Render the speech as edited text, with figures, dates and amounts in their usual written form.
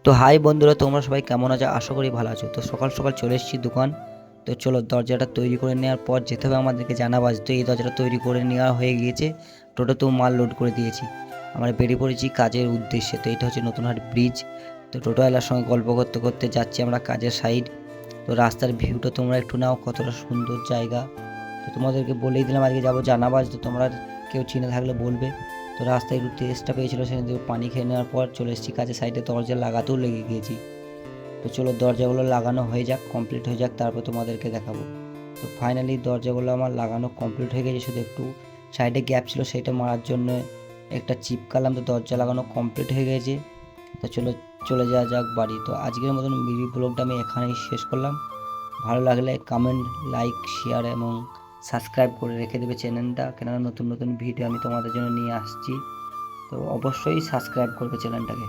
তো হাই বন্ধুরা, তোমরা সবাই কেমন আছো? আশা করি ভালো আছো। তো সকাল সকাল চলে এসেছি দোকান। তো চলো, দরজাটা তৈরি করে নেওয়ার পর যেতে হবে আমাদেরকে জানাবাজ। তো এই দরজাটা তৈরি করে নেওয়া হয়ে গিয়েছে, টোটোতেও মাল লোড করে দিয়েছি। আমরা বেরিয়ে পড়েছি কাজের উদ্দেশ্যে। তো এটা হচ্ছে নতুনহাট ব্রিজ। তো টোটোওয়ালার সঙ্গে গল্প করতে করতে যাচ্ছি আমরা কাজের সাইড। তো রাস্তার ভিউটা তোমরা একটু নাও, কতটা সুন্দর জায়গা। তো তোমাদেরকে বলেই দিলাম আজকে যাবো জানাবাজ। তো তোমরা কেউ চিনে থাকলে বলবে। তো রাস্তায় একটু তেজটা পেয়েছিল, সেখান থেকে পানি খেয়ে নেওয়ার পর চলে এসেছি কাজের সাইডে। দরজা লাগাতেও লেগে গিয়েছি। তো চলো, দরজাগুলো লাগানো হয়ে যাক, কমপ্লিট হয়ে যাক, তারপর তোমাদেরকে দেখাবো। তো ফাইনালি দরজাগুলো আমার লাগানো কমপ্লিট হয়ে গেছে, শুধু একটু সাইডে গ্যাপ ছিল সেটা মারার জন্য একটা চিপকালাম। তো দরজা লাগানো কমপ্লিট হয়ে গেছে। তো চলো, চলে যাওয়া যাক বাড়ি। তো আজকের মতন মিনি ব্লগটা আমি এখানেই শেষ করলাম। ভালো লাগলে কমেন্ট, লাইক, শেয়ার এবং সাবস্ক্রাইব করে রেখে দেবে চ্যানেলটা, কেননা নতুন নতুন ভিডিও আমি তোমাদের জন্য নিয়ে আসছি। তো অবশ্যই সাবস্ক্রাইব করবে চ্যানেলটাকে।